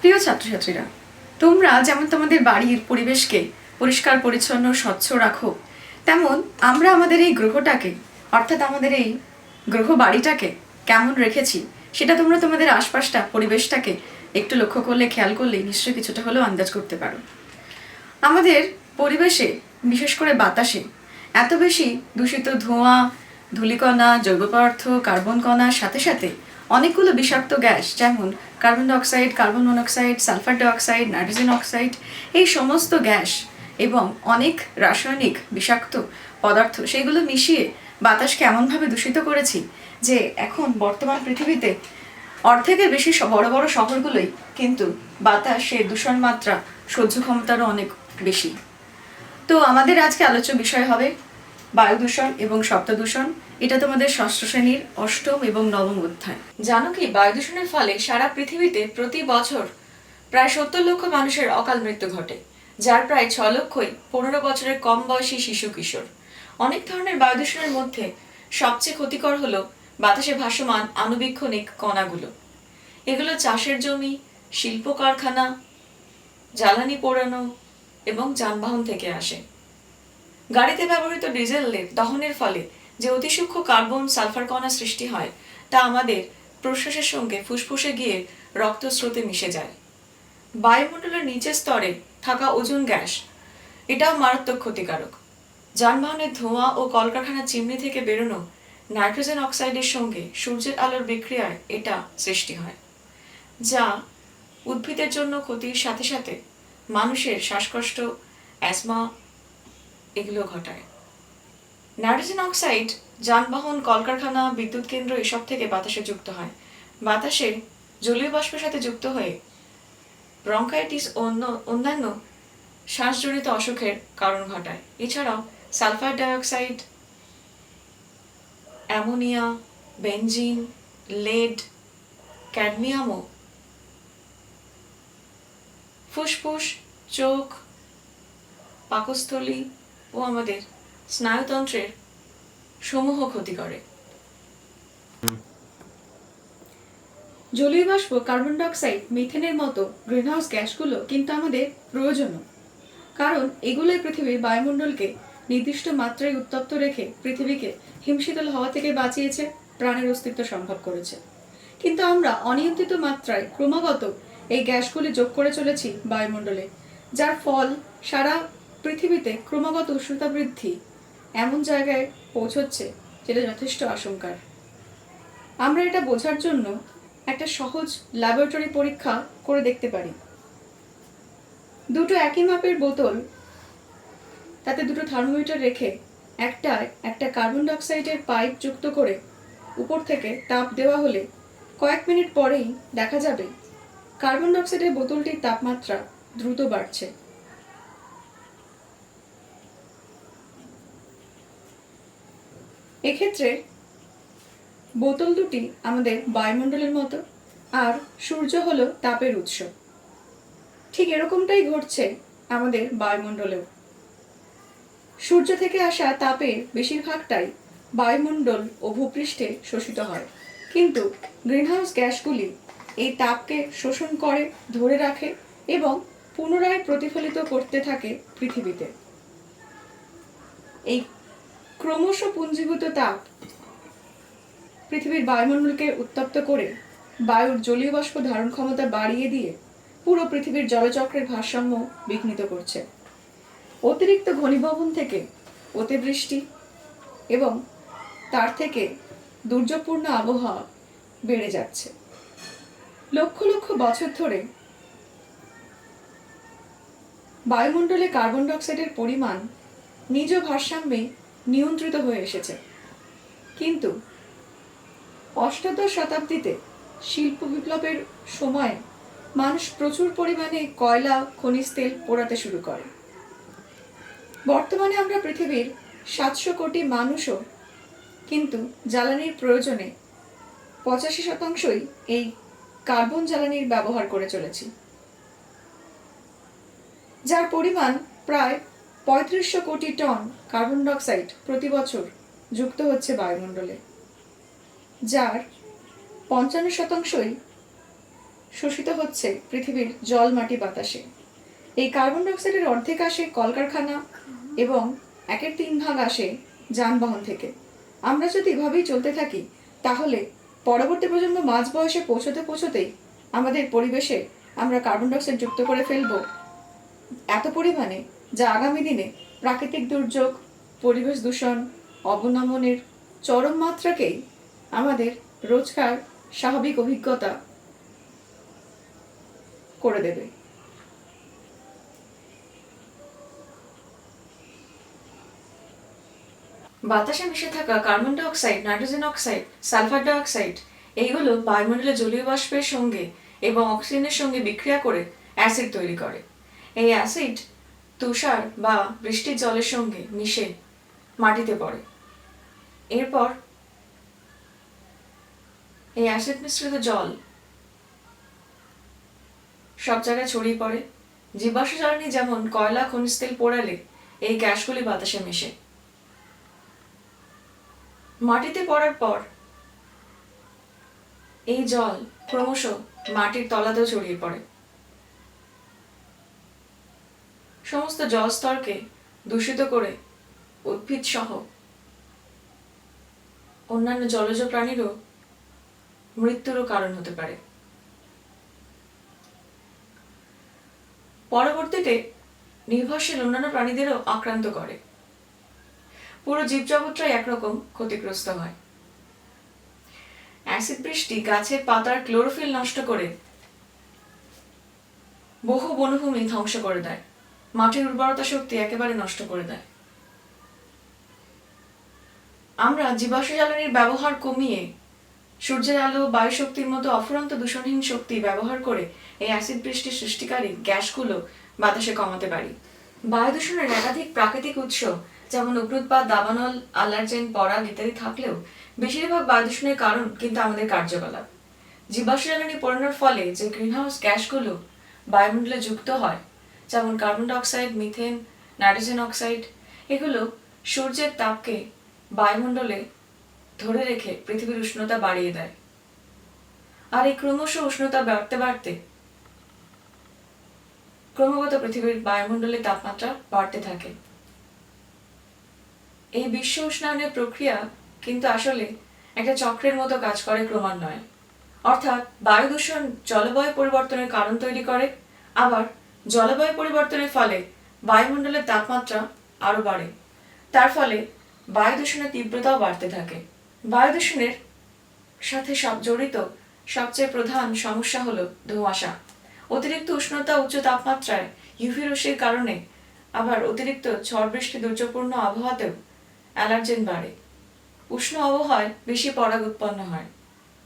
প্রিয় ছাত্রছাত্রীরা, তোমরা যেমন তোমাদের বাড়ির পরিবেশকে পরিষ্কার পরিচ্ছন্ন স্বচ্ছ রাখো, তেমন আমরা আমাদের এই গ্রহটাকে, অর্থাৎ আমাদের এই গ্রহ বাড়িটাকে কেমন রেখেছি সেটা তোমরা তোমাদের আশপাশটা পরিবেশটাকে একটু লক্ষ্য করলে, খেয়াল করলেই নিশ্চয়ই কিছুটা হলেও আন্দাজ করতে পারো। আমাদের পরিবেশে, বিশেষ করে বাতাসে এত বেশি দূষিত ধোঁয়া, ধূলিকণা, জৈব পদার্থ, কার্বন কণার সাথে সাথে অনেকগুলো বিষাক্ত গ্যাস, যেমন carbon dioxide, carbon monoxide, sulphur dioxide, nitrogen oxide, এই সমস্ত গ্যাস এবং অনেক রাসায়নিক বিষাক্ত পদার্থ, সেগুলো মিশিয়ে বাতাসকে এমনভাবে দূষিত করেছি যে এখন বর্তমান পৃথিবীতে অর্ধেকের বেশি বড় বড় শহরগুলোই কিন্তু বাতাসের দূষণ মাত্রা সহ্য ক্ষমতারও অনেক বেশি। তো আমাদের আজকে আলোচ্য বিষয় হবে বায়ু দূষণ এবং শব্দ দূষণ। এটা তোমাদের ষষ্ঠ শ্রেণীর অষ্টম এবং নবম অধ্যায়। জানো কি, বায়ু দূষণের ফলে সারা পৃথিবীতে প্রতি বছর প্রায় 70 লক্ষ মানুষের অকাল মৃত্যু ঘটে, যার প্রায় 6 লক্ষই 15 বছরের কম বয়সী শিশু কিশোর। অনেক ধরনের বায়ু দূষণের মধ্যে সবচেয়ে ক্ষতিকর হলো বাতাসে ভাসমান আণুবীক্ষণিক কণাগুলো। এগুলো চাষের জমি, শিল্প কারখানা, জ্বালানি পোড়ানো এবং যানবাহন থেকে আসে। গাড়িতে ব্যবহৃত ডিজেলের দহনের ফলে যে অতিসূক্ষ্ম কার্বন সালফার কণা সৃষ্টি হয়, তা আমাদের প্রশ্বাসের সঙ্গে ফুসফুসে গিয়ে রক্তস্রোতে মিশে যায়। বায়ুমণ্ডলের নিচের স্তরে থাকা ওজোন গ্যাস, এটাও মারাত্মক ক্ষতিকারক। যানবাহনের ধোঁয়া ও কলকারখানার চিমনি থেকে বেরোনো নাইট্রোজেন অক্সাইডের সঙ্গে সূর্যের আলোর বিক্রিয়ায় এটা সৃষ্টি হয়, যা উদ্ভিদের জন্য ক্ষতির সাথে সাথে মানুষের শ্বাসকষ্ট, অ্যাজমা এগুলো ঘটায়। নাইট্রোজেন অক্সাইড যানবাহন, কলকারখানা, বিদ্যুৎ কেন্দ্র এসব থেকে বাতাসে যুক্ত হয়। বাতাসে জলীয় বাষ্পের সাথে যুক্ত হয়ে ব্রঙ্কাইটিস ও অন্যান্য শ্বাসজনিত অসুখের কারণ ঘটায়। এছাড়াও sulphur dioxide, ammonia, benzene, lead, ক্যাডমিয়ামও ফুসফুস, চোখ, পাকস্থলী ও আমাদের স্নায়ুতন্ত্রের সমূহ ক্ষতি করে। জলীয় বাষ্প, কার্বন ডাইঅক্সাইড, মিথেনের মতো গ্রিনহাউস গ্যাসগুলো কিন্তু আমাদের প্রয়োজনীয়, কারণ এগুলোই পৃথিবীর বায়ুমণ্ডলকে নির্দিষ্ট মাত্রায় উত্তপ্ত রেখে পৃথিবীকে হিমশীতল হওয়া থেকে বাঁচিয়েছে, প্রাণের অস্তিত্ব সম্ভব করেছে। কিন্তু আমরা অনিয়ন্ত্রিত মাত্রায় ক্রমাগত এই গ্যাসগুলি যোগ করে চলেছি বায়ুমণ্ডলে, যার ফল সারা পৃথিবীতে ক্রমাগত উষ্ণতা বৃদ্ধি এমন জায়গায় পৌঁছচ্ছে যেটা যথেষ্ট আশঙ্কার। আমরা এটা বোঝার জন্য একটা সহজ ল্যাবরেটরি পরীক্ষা করে দেখতে পারি। দুটো একই মাপের বোতল, তাতে দুটো থার্মোমিটার রেখে একটা কার্বন ডাইঅক্সাইডের পাইপ যুক্ত করে উপর থেকে তাপ দেওয়া হলে কয়েক মিনিট পরেই দেখা যাবে কার্বন ডাইঅক্সাইডের বোতলটির তাপমাত্রা দ্রুত বাড়ছে। এক্ষেত্রে বোতল দুটি আমাদের বায়ুমণ্ডলের মতো, আর সূর্য হলো তাপের উৎস। ঠিক এরকমটাই ঘটছে আমাদের বায়ুমণ্ডলেও। সূর্য থেকে আসা তাপের বেশিরভাগটাই বায়ুমণ্ডল ও ভূপৃষ্ঠে শোষিত হয়, কিন্তু গ্রিনহাউস গ্যাসগুলি এই তাপকে শোষণ করে, ধরে রাখে এবং পুনরায় প্রতিফলিত করতে থাকে পৃথিবীতে। এই ক্রমশ পুঞ্জীভূত তাপ পৃথিবীর বায়ুমণ্ডলকে উত্তপ্ত করে বায়ুর জলীয় বাষ্প ধারণ ক্ষমতা বাড়িয়ে দিয়ে পুরো পৃথিবীর জলচক্রের ভারসাম্য বিঘ্নিত করছে। অতিরিক্ত ঘনীভবন থেকে অতিবৃষ্টি এবং তার থেকে দুর্যোগপূর্ণ আবহাওয়া বেড়ে যাচ্ছে। লক্ষ লক্ষ বছর ধরে বায়ুমণ্ডলে কার্বন ডাইঅক্সাইডের পরিমাণ নিজ ভারসাম্যে নিয়ন্ত্রিত হয়ে এসেছে, কিন্তু অষ্টাদশ শতাব্দীতে শিল্প বিপ্লবের সময় মানুষ প্রচুর পরিমাণে কয়লা, খনিজ তেল পোড়াতে শুরু করে। বর্তমানে আমরা পৃথিবীর 700 কোটি মানুষও কিন্তু জ্বালানির প্রয়োজনে 85% এই কার্বন জ্বালানির ব্যবহার করে চলেছি, যার পরিমাণ প্রায় 3500 কোটি টন কার্বন ডাইঅক্সাইড প্রতি বছর যুক্ত হচ্ছে বায়ুমণ্ডলে, যার 55% শোষিত হচ্ছে পৃথিবীর জল, মাটি, বাতাসে। এই কার্বন ডাইঅক্সাইডের অর্ধেক আসে কলকারখানা এবং 1/3 আসে যানবাহন থেকে। আমরা যদি এভাবেই চলতে থাকি তাহলে পরবর্তী প্রজন্ম মাঝ বয়সে পৌঁছতেই আমাদের পরিবেশে আমরা কার্বন ডাইঅক্সাইড যুক্ত করে ফেলব এত পরিমাণে, যা আগামী দিনে প্রাকৃতিক দুর্যোগ, পরিবেশ দূষণ, অবনমনের চরম মাত্রাকেই আমাদের রোজকার স্বাভাবিক অভিজ্ঞতা করে দেবে। বাতাসে মিশে থাকা carbon dioxide, nitrogen oxide, sulphur dioxide এইগুলো বায়ুমণ্ডলে জলীয় বাষ্পের সঙ্গে এবং অক্সিজেনের সঙ্গে বিক্রিয়া করে অ্যাসিড তৈরি করে। এই অ্যাসিড তুষার বা বৃষ্টির জলের সঙ্গে মিশে মাটিতে পড়ে। এরপর এই অ্যাসিড মিশ্রিত জল সব জায়গায় ছড়িয়ে পড়ে। জীবাশ্ম জ্বালানি যেমন কয়লা, খনিজ তেল পোড়ালে এই গ্যাসগুলি বাতাসে মেশে মাটিতে পড়ার পর এই জল ক্রমশ মাটির তলাতেও ছড়িয়ে পড়ে। সমস্ত জলস্তরকে দূষিত করে উদ্ভিদ সহ অন্যান্য জলজ প্রাণীরও মৃত্যুরও কারণ হতে পারে। পরবর্তীতে নির্ভরশীল অন্যান্য প্রাণীদেরও আক্রান্ত করে। পুরো জীবজগৎটাই একরকম ক্ষতিগ্রস্ত হয়। অ্যাসিড বৃষ্টি গাছের পাতার ক্লোরোফিল নষ্ট করে বহু বনভূমি ধ্বংস করে দেয়, মাটির উর্বরতা শক্তি একেবারে নষ্ট করে দেয়। আমরা জীবাশ্ম জ্বালানির ব্যবহার কমিয়ে সূর্যের আলো, বায়ু শক্তির মতো অফুরন্ত দূষণহীন শক্তি ব্যবহার করে এই অ্যাসিড বৃষ্টির সৃষ্টিকারী গ্যাসগুলো বাতাসে কমাতে পারি। বায়ু দূষণের একাধিক প্রাকৃতিক উৎস যেমন অগ্নুৎপাত, দাবানল, অ্যালার্জেন, পরাগ ইত্যাদি থাকলেও বেশিরভাগ বায়ু দূষণের কারণ কিন্তু আমাদের কার্যকলাপ। জীবাশ্ম জ্বালানি পোড়ানোর ফলে যে গ্রিনহাউস গ্যাসগুলো বায়ুমণ্ডলে যুক্ত হয়, যেমন carbon dioxide, methane, nitrogen oxide, এগুলো সূর্যের তাপকে বায়ুমণ্ডলে ধরে রেখে পৃথিবীর উষ্ণতা বাড়িয়ে দেয়। আর এই ক্রমশ উষ্ণতা বাড়তে ক্রমাগত পৃথিবীর বায়ুমণ্ডলের তাপমাত্রা বাড়তে থাকে। এই বিশ্ব উষ্ণায়নের প্রক্রিয়া কিন্তু আসলে একটা চক্রের মতো কাজ করে ক্রমান্বয়ে। অর্থাৎ বায়ু দূষণ জলবায়ু পরিবর্তনের কারণ তৈরি করে, আবার জলবায়ু পরিবর্তনের ফলে বায়ুমণ্ডলের তাপমাত্রা আরো বাড়ে। তার ফলে বায়ু দূষণের তীব্রতাও বাড়তে থাকে। বায়ু দূষণের সাথে জড়িত সবচেয়ে প্রধান সমস্যা হলো ধোঁয়াশা। অতিরিক্ত উষ্ণতা, উচ্চ তাপমাত্রায় ইউভি রশ্মির কারণে, আবার অতিরিক্ত ঝড় বৃষ্টি, দুর্যোগপূর্ণ আবহাওয়াতেও অ্যালার্জেন বাড়ে। উষ্ণ আবহাওয়ায় বেশি পরাগ উৎপন্ন হয়।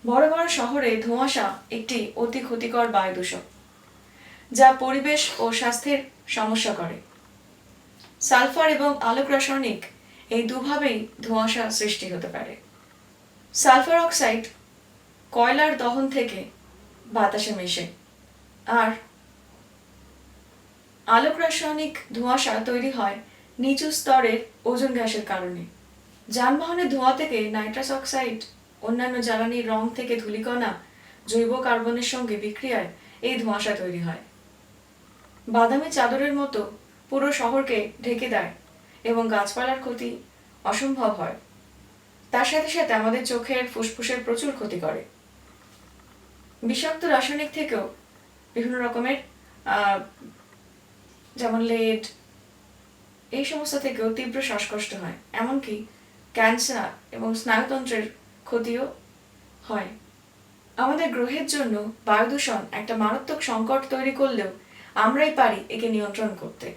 বড় বড় শহরে ধোঁয়াশা একটি অতি ক্ষতিকর বায়ু দূষণ, যা পরিবেশ ও স্বাস্থ্যের সমস্যা করে। সালফার এবং আলোক রাসায়নিক এই দুভাবেই ধোঁয়াশা সৃষ্টি হতে পারে। সালফার অক্সাইড কয়লার দহন থেকে বাতাসে মেশে, আর আলোক রাসায়নিক ধোঁয়াশা তৈরি হয় নিচু স্তরের ওজোন গ্যাসের কারণে। যানবাহনের ধোঁয়া থেকে নাইট্রাস অক্সাইড, অন্যান্য জ্বালানির রং থেকে ধূলিকণা, জৈব কার্বনের সঙ্গে বিক্রিয়ায় এই ধোঁয়াশা তৈরি হয়। বাদামি চাদরের মতো পুরো শহরকে ঢেকে দেয় এবং গাছপালার ক্ষতি অসম্ভব হয়। তার সাথে সাথে আমাদের চোখের, ফুসফুসের প্রচুর ক্ষতি করে। বিষাক্ত রাসায়নিক থেকেও বিভিন্ন রকমের যেমন লেড, এই সমস্ত থেকেও তীব্র শ্বাসকষ্ট হয়, এমনকি ক্যান্সার এবং স্নায়ুতন্ত্রের ক্ষতিও হয়। আমাদের গ্রহের জন্য বায়ু দূষণ একটা মারাত্মক সংকট তৈরি করলেও আমরাই পারি একে নিয়ন্ত্রণ করতে।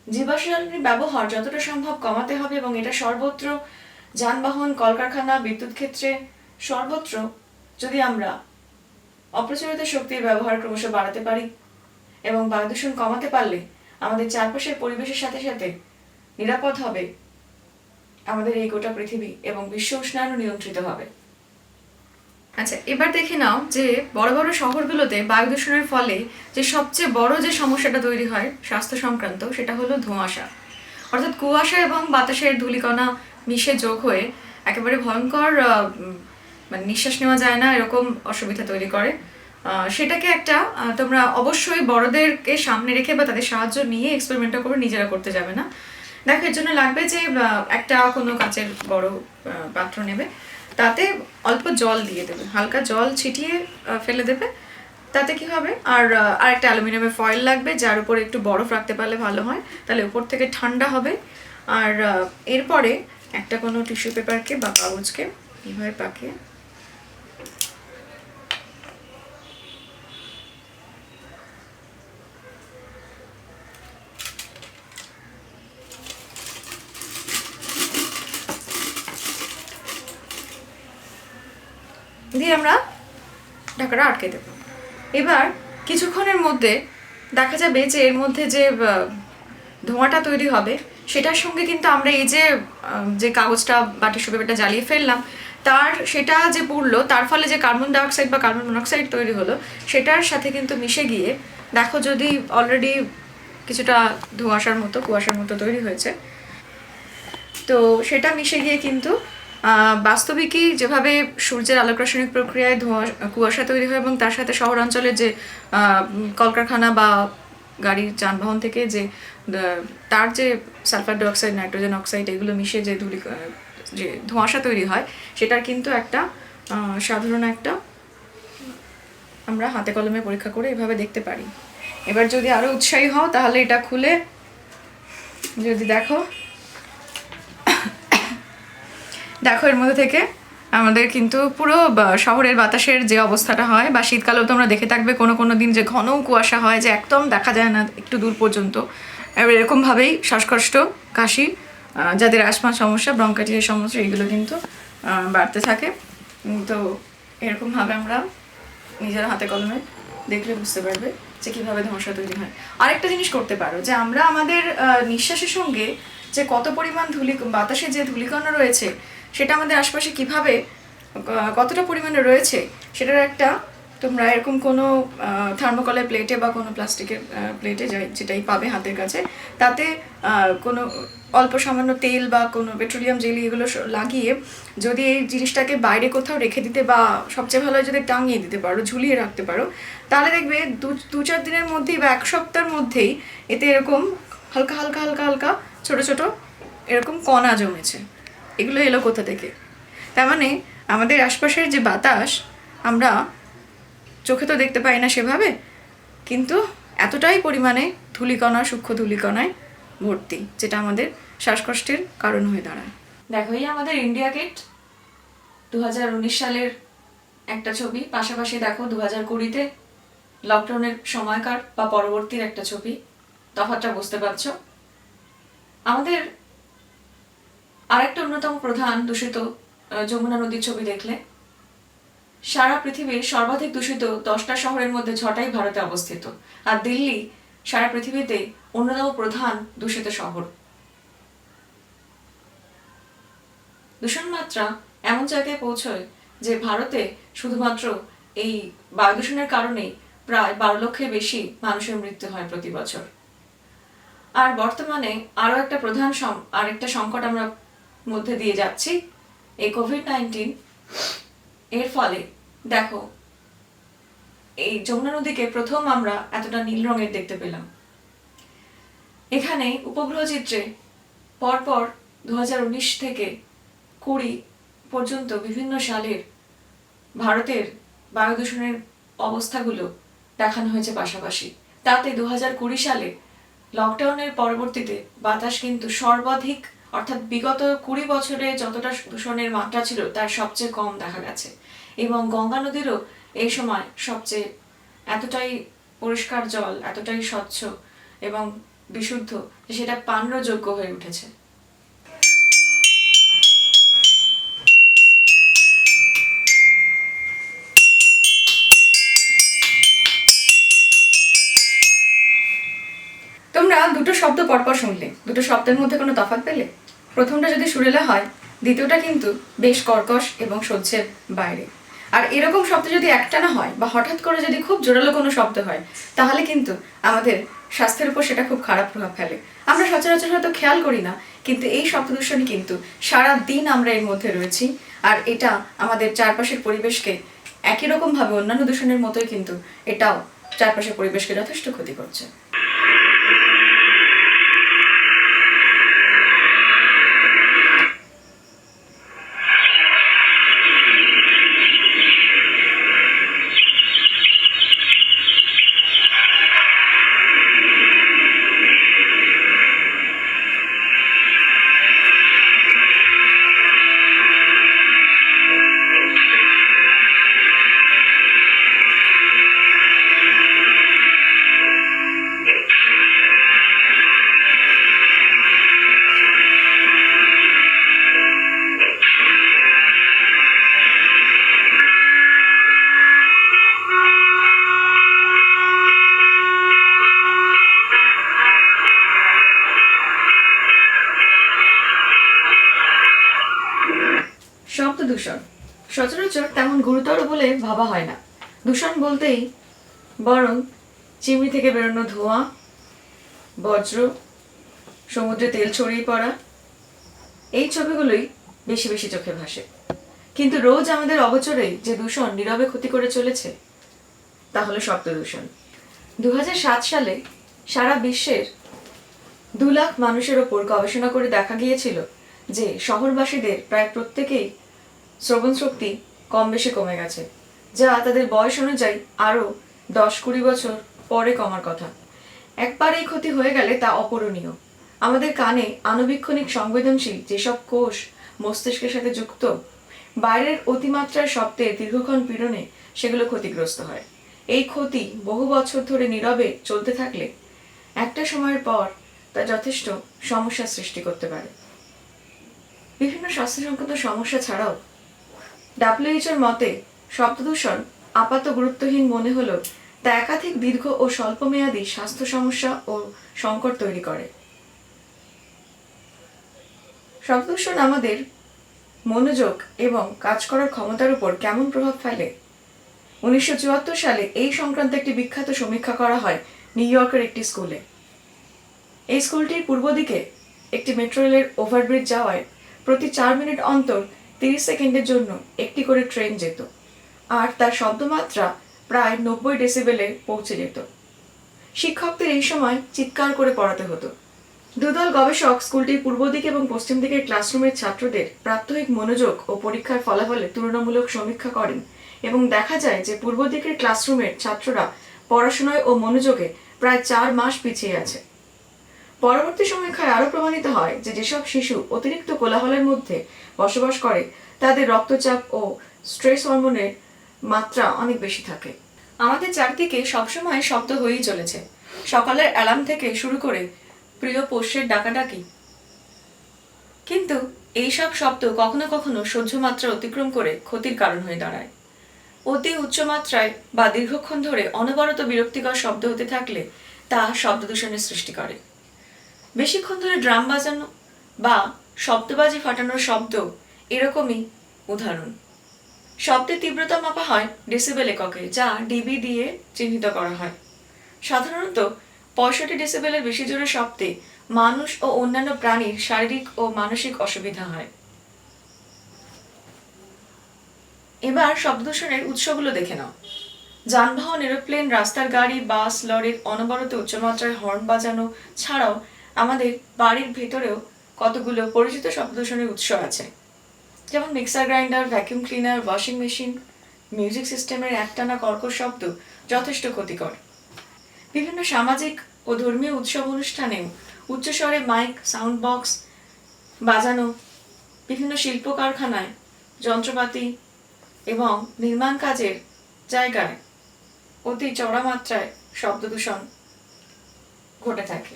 জীবাশ্ম জ্বালানির ব্যবহার যতটা সম্ভব কমাতে হবে এবং এটা সর্বত্র, যানবাহন, কলকারখানা, বিদ্যুৎ ক্ষেত্রে সর্বত্র যদি আমরা অপ্রচলিত শক্তির ব্যবহার ক্রমশ বাড়াতে পারি এবং বায়ু দূষণ কমাতে পারলে আমাদের চারপাশের পরিবেশের সাথে সাথে নিরাপদ হবে আমাদের এই গোটা পৃথিবী এবং বিশ্ব উষ্ণায়ন নিয়ন্ত্রিত হবে। আচ্ছা, এবার দেখে নাও যে বড় বড় শহরগুলোতে বায়ু দূষণের ফলে যে সবচেয়ে বড় যে সমস্যাটা তৈরি হয় স্বাস্থ্য সংক্রান্ত, সেটা হলো ধোঁয়াশা। অর্থাৎ কুয়াশা এবং বাতাসের ধূলিকণা মিশে যোগ হয়ে একেবারে ভয়ঙ্কর, মানে নিঃশ্বাস নেওয়া যায় না এরকম অসুবিধা তৈরি করে। সেটাকে একটা তোমরা অবশ্যই বড়দেরকে সামনে রেখে বা তাদের সাহায্য নিয়ে এক্সপেরিমেন্টটা করে নিজেরা করতে যাবে না। দেখো এর জন্য লাগবে যে একটা কোনো কাচের বড় পাত্র নেবে, তাতে অল্প জল দিয়ে দেবে, হালকা জল ছিটিয়ে ফেলে দেবে। তাতে কি হবে, আর একটা অ্যালুমিনিয়ামের ফয়েল লাগবে যার উপরে একটু বরফ রাখতে পারলে ভালো হয়, তাহলে উপর থেকে ঠান্ডা হবে। আর এরপরে একটা কোনো টিস্যু পেপারকে বা কাগজকে এইভাবে পাকিয়ে দিয়ে আমরা ঢাকাটা আটকে দেব। এবার কিছুক্ষণের মধ্যে দেখা যাবে যে এর মধ্যে যে ধোঁয়াটা তৈরি হবে সেটার সঙ্গে কিন্তু আমরা এই যে কাগজটা বা টিস্যু পেপারটা জ্বালিয়ে ফেললাম সেটা যে পুড়লো, তার ফলে যে কার্বন ডাইঅক্সাইড বা কার্বন মনোক্সাইড তৈরি হলো সেটার সাথে কিন্তু মিশে গিয়ে দেখো যদি অলরেডি কিছুটা কুয়াশার মতো তৈরি হয়েছে। তো সেটা মিশে গিয়ে কিন্তু বাস্তবিকই যেভাবে সূর্যের আলোক রাসায়নিক প্রক্রিয়ায় কুয়াশা তৈরি হয় এবং তার সাথে শহরাঞ্চলের যে কলকারখানা বা গাড়ির যানবাহন থেকে যে তার যে সালফার ডাইঅক্সাইড, নাইট্রোজেন অক্সাইড এগুলো মিশে যে যে ধোঁয়াশা তৈরি হয়, সেটার কিন্তু একটা সাধারণ একটা আমরা হাতে কলমে পরীক্ষা করে এভাবে দেখতে পারি। এবার যদি আরও উৎসাহী হও তাহলে এটা খুলে যদি দেখো এর মধ্যে থেকে আমাদের কিন্তু পুরো শহরের বাতাসের যে অবস্থাটা হয়, বা শীতকালেও তোমরা দেখে থাকবে কোনো কোনো দিন যে ঘন কুয়াশা হয় যে একদম দেখা যায় না একটু দূর পর্যন্ত। এবার এরকমভাবেই শ্বাসকষ্ট, কাশি, যাদের অ্যাসমা সমস্যা, ব্রঙ্কাইটিসের সমস্যা, এগুলো কিন্তু বাড়তে থাকে। তো এরকমভাবে আমরা নিজের হাতে কলমে দেখলে বুঝতে পারবে যে কীভাবে ধোঁয়াশা তৈরি হয়। আরেকটা জিনিস করতে পারো যে আমরা আমাদের নিঃশ্বাসের সঙ্গে যে কত পরিমাণ বাতাসে যে ধূলিকণা রয়েছে সেটা আমাদের আশপাশে কিভাবে কতটা পরিমাণে রয়েছে সেটার একটা তোমরা এরকম কোনো থার্মোকলের প্লেটে বা কোনো প্লাস্টিকের প্লেটে যেটাই পাবে হাতের কাছে, তাতে কোনো অল্প সামান্য তেল বা কোনো পেট্রোলিয়াম জেলি এগুলো লাগিয়ে যদি এই জিনিসটাকে বাইরে কোথাও রেখে দিতে, বা সবচেয়ে ভালো যদি টাঙিয়ে দিতে পারো, ঝুলিয়ে রাখতে পারো, তাহলে দেখবে 2-4 দিনের মধ্যেই বা 1 সপ্তাহের মধ্যেই এতে এরকম হালকা হালকা হালকা হালকা ছোট ছোট এরকম কণা জমেছে। এগুলো এলো কোথা থেকে? তার মানে আমাদের আশপাশের যে বাতাস আমরা চোখে তো দেখতে পাই না সেভাবে, কিন্তু এতটাই পরিমাণে ধূলিকণা, সূক্ষ্ম ধূলিকণায় ভর্তি, যেটা আমাদের শ্বাসকষ্টের কারণ হয়ে দাঁড়ায়। দেখো এই আমাদের ইন্ডিয়া গেট 2019 সালের একটা ছবি, পাশাপাশি দেখো 2020-তে লকডাউনের সময়কার বা পরবর্তীর একটা ছবি। তফাৎটা বুঝতে পারছো? আমাদের আরেকটা অন্যতম প্রধান দূষিত যমুনা নদীর ছবি দেখলে সারা পৃথিবীর সর্বাধিক দূষিত 10টা শহরের মধ্যে 6টাই ভারতে অবস্থিত, আর দিল্লি সারা পৃথিবীতে অন্যতম প্রধান দূষিত শহর। দূষণ মাত্রা এমন জায়গায় পৌঁছয় যে ভারতে শুধুমাত্র এই বায়ু দূষণের কারণেই প্রায় 12 লক্ষের বেশি মানুষের মৃত্যু হয় প্রতি বছর। আর বর্তমানে আরও একটা আরেকটা সংকট আমরা মধ্যে দিয়ে যাচ্ছি, এই কোভিড-19। এর ফলে দেখো এই যমুনা নদীকে প্রথম আমরা এতটা নীল রঙের দেখতে পেলাম। এখানে উপগ্রহ চিত্রে পরপর 2019 থেকে 20 পর্যন্ত বিভিন্ন সালের ভারতের বায়ু দূষণের অবস্থাগুলো দেখানো হয়েছে পাশাপাশি। তাতে 2020 সালে লকডাউনের পরবর্তীতে বাতাস কিন্তু সর্বাধিক, অর্থাৎ বিগত 20 বছরে যতটা দূষণের মাত্রা ছিল তার সবচেয়ে কম দেখা গেছে। এবং গঙ্গা নদীরও এই সময় সবচেয়ে এতটাই পরিষ্কার জল, এতটাই স্বচ্ছ এবং বিশুদ্ধ যে সেটা পানযোগ্য হয়ে উঠেছে। তোমরা দুটো শব্দ পরপর শুনলে, দুটো শব্দের মধ্যে কোনো তফাৎ পেলে? প্রথমটা যদি সুরেলা হয়, দ্বিতীয়টা কিন্তু বেশ কর্কশ এবং সহ্যের বাইরে। আর এরকম শব্দ যদি একটানা হয় বা হঠাৎ করে যদি খুব জোরালো কোনো শব্দ হয়, তাহলে কিন্তু আমাদের স্বাস্থ্যের উপর সেটা খুব খারাপ প্রভাব ফেলে। আমরা সচরাচর হয়তো খেয়াল করি না, কিন্তু এই শব্দ দূষণই কিন্তু সারা দিন আমরা এর মধ্যে রয়েছি। আর এটা আমাদের চারপাশের পরিবেশকে একই রকমভাবে অন্যান্য দূষণের মতোই কিন্তু এটাও চারপাশের পরিবেশকে যথেষ্ট ক্ষতি করছে। শব্দ দূষণ সচরাচর তেমন গুরুতর বলে ভাবা হয় না। দূষণ বলতেই বরং চিমনি থেকে বেরোনো ধোঁয়া, বজ্র, সমুদ্রে তেল ছড়িয়ে পড়া, এই ছবিগুলোই বেশি বেশি চোখে ভাসে। কিন্তু রোজ আমাদের অগোচরেই যে দূষণ নীরবে ক্ষতি করে চলেছে তা হলো শব্দ দূষণ। 2007 সালে সারা বিশ্বের 2 লাখ মানুষের ওপর গবেষণা করে দেখা গিয়েছিল যে শহরবাসীদের প্রায় প্রত্যেকেই শ্রবণ শক্তি কম বেশি কমে গেছে, যা তাদের বয়স অনুযায়ী আরও 10-20 বছর পরে কমার কথা। একবার এই ক্ষতি হয়ে গেলে তা অপূরণীয়। আমাদের কানে আনুবীক্ষণিক সংবেদনশীল যেসব কোষ মস্তিষ্কের সাথে যুক্ত, বাইরের অতিমাত্রার শব্দের দীর্ঘক্ষণ পীড়নে সেগুলো ক্ষতিগ্রস্ত হয়। এই ক্ষতি বহু বছর ধরে নীরবে চলতে থাকলে একটা সময়ের পর তা যথেষ্ট সমস্যার সৃষ্টি করতে পারে। বিভিন্ন স্বাস্থ্য সংক্রান্ত সমস্যা ছাড়াও WHO মতে শব্দ দূষণ আপাত গুরুত্বহীন মনে হলেও তা একাধিক দীর্ঘ ও স্বল্পমেয়াদী স্বাস্থ্য সমস্যা ও সংকট তৈরি করে। শব্দ দূষণ আমাদের মনোযোগ এবং কাজ করার ক্ষমতার উপর কেমন প্রভাব ফেলে? 1974 সালে এই সংক্রান্ত একটি বিখ্যাত সমীক্ষা করা হয় নিউ ইয়র্কের একটি স্কুলে। এই স্কুলটির পূর্ব দিকে একটি মেট্রো রেলের ওভারব্রিজ যাওয়ায় প্রতি 4 মিনিট অন্তর 30 সেকেন্ডের জন্য একটি করে ট্রেন যেত, আর তার শব্দমাত্রা প্রায় 90 ডেসিবেলে পৌঁছে যেত। শিক্ষকদের এই সময় চিৎকার করে পড়াতে হতো। দুদল গবেষক স্কুলটির পূর্ব দিকে এবং পশ্চিম দিকের ক্লাসরুমের ছাত্রদের প্রাত্যহিক মনোযোগ ও পরীক্ষার ফলাফলে তুলনামূলক সমীক্ষা করেন এবং দেখা যায় যে পূর্ব দিকের ক্লাসরুমের ছাত্ররা পড়াশোনায় ও মনোযোগে প্রায় 4 মাস পিছিয়ে আছে। পরবর্তী সমীক্ষায় আরও প্রমাণিত হয় যে যেসব শিশু অতিরিক্ত কোলাহলের মধ্যে বসবাস করে তাদের রক্তচাপ ও স্ট্রেস হরমোনের মাত্রা অনেক বেশি থাকে। আমাদের চারদিকে সবসময় শব্দ হয়েই চলেছে, সকালের অ্যালার্ম থেকে শুরু করে প্রিয় পোষ্যের ডাকাডাকি। কিন্তু এইসব শব্দ কখনো কখনো সহ্য মাত্রা অতিক্রম করে ক্ষতির কারণ হয়ে দাঁড়ায়। অতি উচ্চ মাত্রায় বা দীর্ঘক্ষণ ধরে অনবরত বিরক্তিকর শব্দ হতে থাকলে তা শব্দ দূষণের সৃষ্টি করে। বেশিক্ষণ ধরে ড্রাম বাজানো বা শব্দবাজি ফাটানোর শব্দ এরকমই উদাহরণ। শব্দের তীব্রতা মাপা হয় ডেসিবেল এককে, যা ডিবি দিয়ে চিহ্নিত করা হয়। সাধারণত 65 ডেসিবেলের বেশি জোরে শব্দে মানুষ ও অন্যান্য প্রাণীর শারীরিক ও মানসিক অসুবিধা হয়। এবার শব্দ দূষণের উৎসগুলো দেখে নাও। যানবাহন, এরোপ্লেন, রাস্তার গাড়ি, বাস, লরির অনবরত উচ্চমাত্রায় হর্ন বাজানো ছাড়াও আমাদের বাড়ির ভেতরেও কতগুলো পরিচিত শব্দ দূষণের উৎস আছে, যেমন mixer grinder, vacuum cleaner, washing machine. Music সিস্টেমের একটানা কর্কশ শব্দ যথেষ্ট ক্ষতিকর। বিভিন্ন সামাজিক ও ধর্মীয় উৎসব অনুষ্ঠানেও উচ্চস্বরে মাইক, সাউন্ড বক্স বাজানো, বিভিন্ন শিল্প কারখানায় যন্ত্রপাতি এবং নির্মাণ কাজের জায়গায় অতি চড়া মাত্রায় শব্দ দূষণ ঘটে থাকে।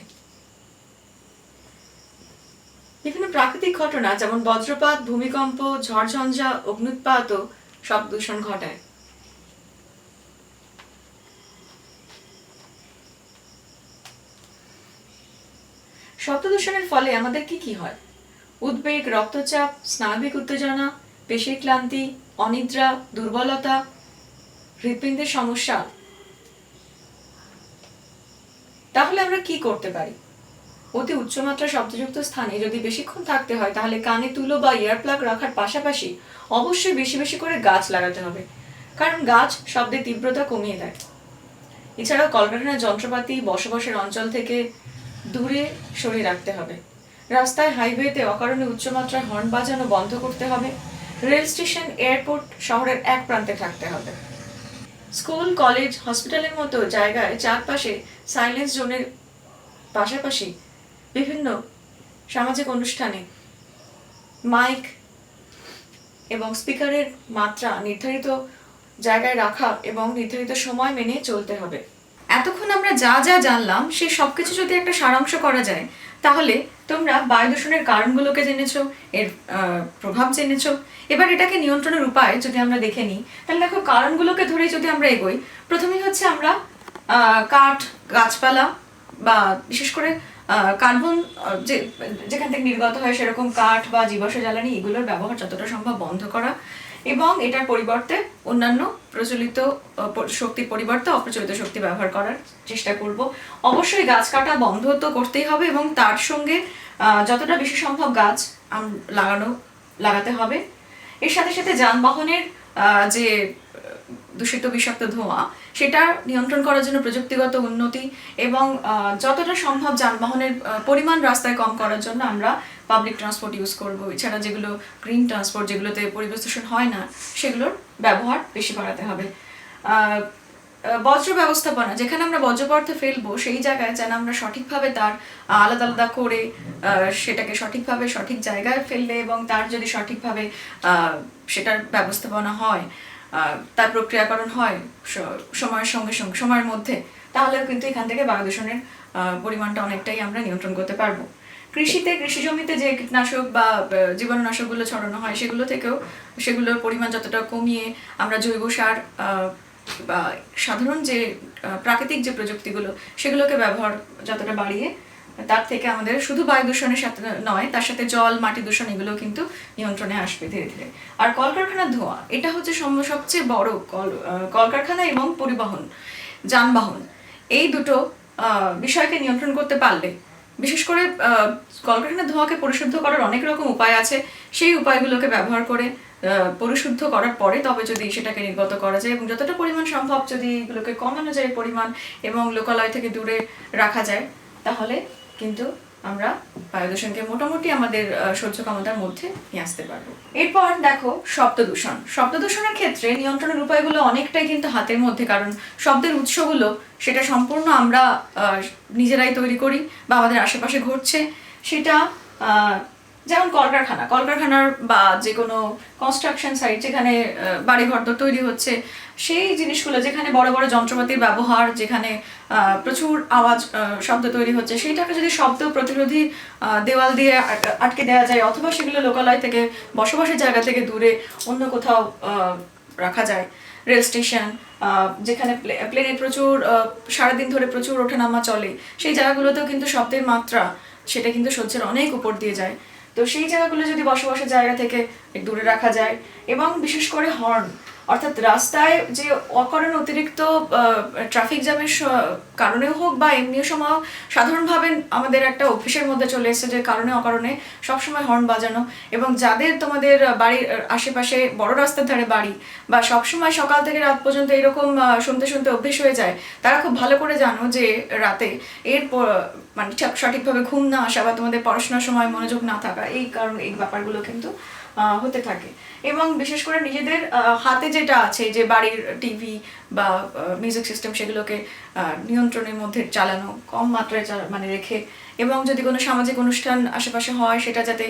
বিভিন্ন প্রাকৃতিক ঘটনা যেমন বজ্রপাত, ভূমিকম্প, ঝড়ঝঞ্ঝা, অগ্ন্যুৎপাতও শব্দ দূষণ ঘটায়। শব্দ দূষণের ফলে আমাদের কি হয়? উদ্বেগ, রক্তচাপ, স্নায়বিক উত্তেজনা, পেশির ক্লান্তি, অনিদ্রা, দুর্বলতা, হৃৎপিণ্ডের সমস্যা। তাহলে আমরা কি করতে পারি? অতি উচ্চমাত্রা শব্দযুক্ত স্থানে যদি বেশিক্ষণ থাকতে হয় তাহলে কানে তুলো বা ইয়ার প্লাগ রাখার পাশাপাশি অবশ্যই বেশি বেশি করে গাছ লাগাতে হবে। কারণ গাছ শব্দের তীব্রতা কমিয়ে দেয়। এছাড়াও কলকারখানার যন্ত্রপাতি বসবাসের অঞ্চল থেকে দূরে সরিয়ে রাখতে হবে। রাস্তায় হাইওয়েতে অকারণে উচ্চমাত্রায় হর্ন বাজানো বন্ধ করতে হবে। রেল স্টেশন, এয়ারপোর্ট শহরের এক প্রান্তে থাকতে হবে। স্কুল, কলেজ, হসপিটালের মতো জায়গায় চারপাশে সাইলেন্স জোনের পাশাপাশি বিভিন্ন সামাজিক অনুষ্ঠানে মাইক এবং স্পিকারের মাত্রা নির্ধারিত জায়গায় রাখা এবং নির্ধারিত সময় মেনে চলতে হবে। এতক্ষণ আমরা যা যা জানলাম সেই সবকিছু যদি একটা সারাংশ করা যায়, তাহলে তোমরা বায়ু দূষণের কারণগুলোকে জেনেছো, এর প্রভাব জেনেছো। এবার এটাকে নিয়ন্ত্রণের উপায় যদি আমরা দেখে নিই, তাহলে দেখো কারণগুলোকে ধরে যদি আমরা এগোই, প্রথমেই হচ্ছে আমরা কাঠ, গাছপালা বা বিশেষ করে কার্বন যেখান থেকে নির্গত হয় সেরকম কাঠ বা জীবাশ্ম জ্বালানি এগুলোর ব্যবহার যতটা সম্ভব বন্ধ করা এবং এটার পরিবর্তে অন্যান্য প্রচলিত শক্তির পরিবর্তে অপ্রচলিত শক্তি ব্যবহার করার চেষ্টা করব। অবশ্যই গাছ কাটা বন্ধ তো করতেই হবে এবং তার সঙ্গে যতটা বেশি সম্ভব গাছ লাগাতে হবে। এর সাথে সাথে যানবাহনের যে দূষিত বিষাক্ত ধোঁয়া সেটা নিয়ন্ত্রণ করার জন্য প্রযুক্তিগত উন্নতি এবং যতটা সম্ভব যানবাহনের পরিমাণ রাস্তায় কম করার জন্য আমরা পাবলিক ট্রান্সপোর্ট ইউজ করব। এছাড়া যেগুলো গ্রিন ট্রান্সপোর্ট, যেগুলোতে পরিবেশ দূষণ হয় না, সেগুলোর ব্যবহার বেশি বাড়াতে হবে। বজ্র ব্যবস্থাপনা, যেখানে আমরা বর্জ্য পদার্থ ফেলবো সেই জায়গায় যেন আমরা সঠিকভাবে তার আলাদা আলাদা করে সেটাকে সঠিকভাবে সঠিক জায়গায় ফেললে এবং তার যদি সঠিকভাবে সেটার ব্যবস্থাপনা হয়, তার প্রক্রিয়াকরণ হয় সময়ের সঙ্গে সঙ্গে সময়ের মধ্যে, তাহলেও কিন্তু এখান থেকে বায়ু দূষণের পরিমাণটা অনেকটাই আমরা নিয়ন্ত্রণ করতে পারবো। কৃষি জমিতে যে কীটনাশক বা জীবাণুনাশকগুলো ছড়ানো হয় সেগুলোর পরিমাণ যতটা কমিয়ে আমরা জৈব সার বা সাধারণ যে প্রাকৃতিক যে প্রযুক্তিগুলো সেগুলোকে ব্যবহার যতটা বাড়িয়ে, তার থেকে আমাদের শুধু বায়ু দূষণের সাথে নয়, তার সাথে জল, মাটি দূষণ এগুলো কিন্তু নিয়ন্ত্রণে আসবে ধীরে ধীরে। আর কলকারখানার ধোঁয়া, এটা হচ্ছে সবচেয়ে বড় কলকারখানা এবং পরিবহন, যানবাহন, এই দুটো বিষয়কে নিয়ন্ত্রণ করতে পারলে, বিশেষ করে কলকারখানার ধোঁয়াকে পরিশুদ্ধ করার অনেক রকম উপায় আছে, সেই উপায়গুলোকে ব্যবহার করে পরিশুদ্ধ করার পরে তবে যদি সেটাকে নির্গত করা যায় এবং যতটা পরিমাণ সম্ভব যদি এগুলোকে কমানো যায় পরিমাণ এবং লোকালয় থেকে দূরে রাখা যায়, তাহলে কিন্তু আমরা বায়ু দূষণকে মোটামুটি আমাদের সহ্য ক্ষমতার মধ্যে নিয়ে আসতে পারবো। এরপর দেখো শব্দ দূষণের ক্ষেত্রে নিয়ন্ত্রণের উপায়গুলো অনেকটাই কিন্তু হাতের মধ্যে, কারণ শব্দের উৎসগুলো সেটা সম্পূর্ণ আমরা নিজেরাই তৈরি করি বা আমাদের আশেপাশে ঘটছে। সেটা যেমন কলকারখানার বা যে কোনো কনস্ট্রাকশন সাইট যেখানে বাড়িঘর তৈরি হচ্ছে, সেই জিনিসগুলো যেখানে বড় বড় যন্ত্রপাতির ব্যবহার, যেখানে প্রচুর আওয়াজ শব্দ তৈরি হচ্ছে, সেইটাকে যদি শব্দ প্রতিরোধী দেওয়াল দিয়ে আটকে দেওয়া যায় অথবা সেগুলো লোকালয় থেকে বসবাসের জায়গা থেকে দূরে অন্য কোথাও রাখা যায়। রেল স্টেশন, যেখানে প্লেনে প্রচুর সারাদিন ধরে প্রচুর ওঠানামা চলে, সেই জায়গাগুলোতেও কিন্তু শব্দের মাত্রা সেটা কিন্তু সহ্যের অনেক উপর দিয়ে যায়। তো সেই জায়গাগুলো যদি বসবাসের জায়গা থেকে দূরে রাখা যায় এবং বিশেষ করে হর্ন, অর্থাৎ রাস্তায় যে অকারণে অতিরিক্ত ট্রাফিক জ্যামের কারণেও হোক বা এমনিও সময় সাধারণভাবে আমাদের একটা অভ্যেসের মধ্যে চলে এসেছে যে কারণে অকারণে সবসময় হর্ন বাজানো, এবং যাদের তোমাদের বাড়ির আশেপাশে বড় রাস্তার ধারে বাড়ি বা সবসময় সকাল থেকে রাত পর্যন্ত এরকম শুনতে শুনতে অভ্যেস হয়ে যায়, তারা খুব ভালো করে জানো যে রাতে মানে সঠিকভাবে ঘুম না আসা বা তোমাদের পড়াশোনার সময় মনোযোগ না থাকা, এই ব্যাপারগুলো কিন্তু হতে থাকে। এবং বিশেষ করে নিজেদের হাতে যেটা আছে, যে বাড়ির টিভি বা মিউজিক সিস্টেম, সেগুলোকে নিয়ন্ত্রণের মধ্যে চালানো, কম মাত্রায় মানে রেখে, এবং যদি কোনো সামাজিক অনুষ্ঠান আশেপাশে হয় সেটা যাতে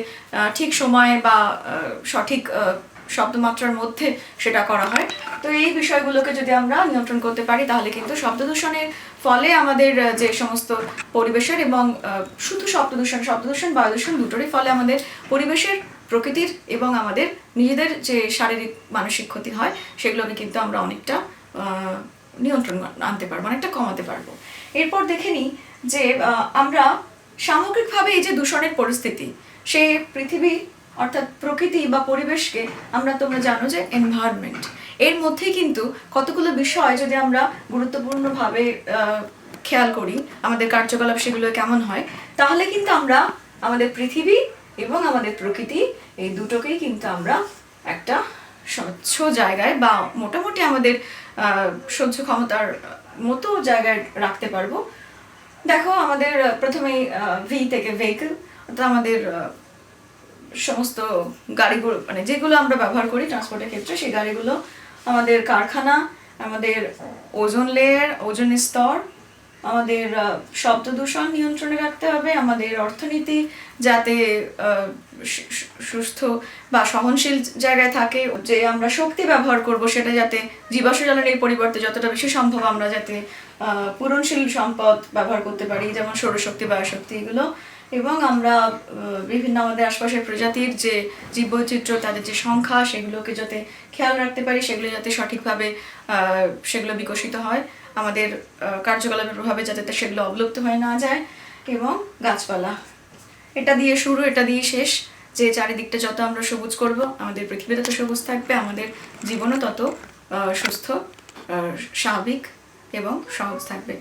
ঠিক সময়ে বা সঠিক শব্দমাত্রার মধ্যে সেটা করা হয়। তো এই বিষয়গুলোকে যদি আমরা নিয়ন্ত্রণ করতে পারি, তাহলে কিন্তু শব্দ দূষণের ফলে আমাদের যে সমস্ত পরিবেশের এবং শুধু শব্দ দূষণ বায়ু দূষণ দুটোরই ফলে আমাদের পরিবেশের, প্রকৃতির এবং আমাদের নিজেদের যে শারীরিক মানসিক ক্ষতি হয়, সেগুলোকে কিন্তু আমরা অনেকটা নিয়ন্ত্রণ আনতে পারবো, অনেকটা কমাতে পারবো। এরপর দেখে নিই যে আমরা সামগ্রিকভাবে এই যে দূষণের পরিস্থিতি, সে পৃথিবী অর্থাৎ প্রকৃতি বা পরিবেশকে তোমরা জানো যে এনভায়রনমেন্ট, এর মধ্যেই কিন্তু কতগুলো বিষয় যদি আমরা গুরুত্বপূর্ণভাবে খেয়াল করি, আমাদের কার্যকলাপ সেগুলো কেমন হয়, তাহলে কিন্তু আমরা আমাদের পৃথিবী এবং আমাদের প্রকৃতি এই দুটোকেই কিন্তু আমরা একটা স্বচ্ছ জায়গায় বা মোটামুটি আমাদের সহ্য ক্ষমতার মতো জায়গায় রাখতে পারবো। দেখো, আমাদের প্রথমেই ভি থেকে ভেহিকল, অর্থাৎ আমাদের সমস্ত গাড়িগুলো, মানে যেগুলো আমরা ব্যবহার করি ট্রান্সপোর্টের ক্ষেত্রে, সেই গাড়িগুলো, আমাদের কারখানা, আমাদের ওজোন লেয়ার, ওজোন স্তর, আমাদের শব্দ দূষণ নিয়ন্ত্রণে রাখতে হবে, আমাদের অর্থনীতি যাতে সুস্থ বা সহনশীল জায়গায় থাকে, যে আমরা শক্তি ব্যবহার করব সেটা যাতে জীবাশ্ম জ্বালানির পরিবর্তে যতটা বেশি সম্ভব আমরা যাতে পূরণশীল সম্পদ ব্যবহার করতে পারি, যেমন সৌরশক্তি, বায়ুশক্তি, এগুলো। এবং আমরা বিভিন্ন আমাদের আশপাশের প্রজাতির যে জীববৈচিত্র্য, তাদের যে সংখ্যা, সেগুলোকে যাতে খেয়াল রাখতে পারি, সেগুলো যাতে সঠিকভাবে সেগুলো বিকশিত হয়, আমাদের কার্যকলাপের প্রভাবে যাতে সেগুলো অবলুপ্ত হয়ে না যায়। এবং গাছপালা, এটা দিয়ে শুরু, এটা দিয়ে শেষ, যে চারিদিকটা যত আমরা সবুজ করব, আমাদের পৃথিবী তত সবুজ থাকবে, আমাদের জীবনও তত সুস্থ, স্বাভাবিক এবং সহজ থাকবে।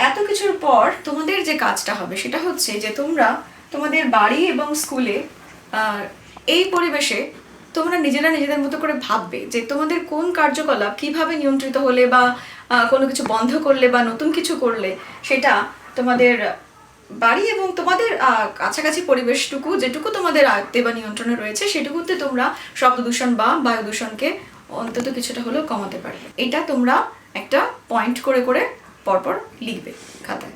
এত কিছুর পর তোমাদের যে কাজটা হবে সেটা হচ্ছে যে তোমরা তোমাদের বাড়ি এবং স্কুলে এই পরিবেশে তোমরা নিজেরা নিজেদের মতো করে ভাববে যে তোমাদের কোন কার্যকলাপ কিভাবে নিয়ন্ত্রিত হলে বা কোনো কিছু বন্ধ করলে বা নতুন কিছু করলে সেটা তোমাদের বাড়ি এবং তোমাদের কাছাকাছি পরিবেশটুকু, যেটুকু তোমাদের আয়ত্তে বা নিয়ন্ত্রণে রয়েছে, সেটুকুতে তোমরা শব্দ দূষণ বা বায়ু দূষণকে অন্তত কিছুটা হলেও কমাতে পারবে। এটা তোমরা একটা পয়েন্ট করে করে পরপর লিখবে খাতায়।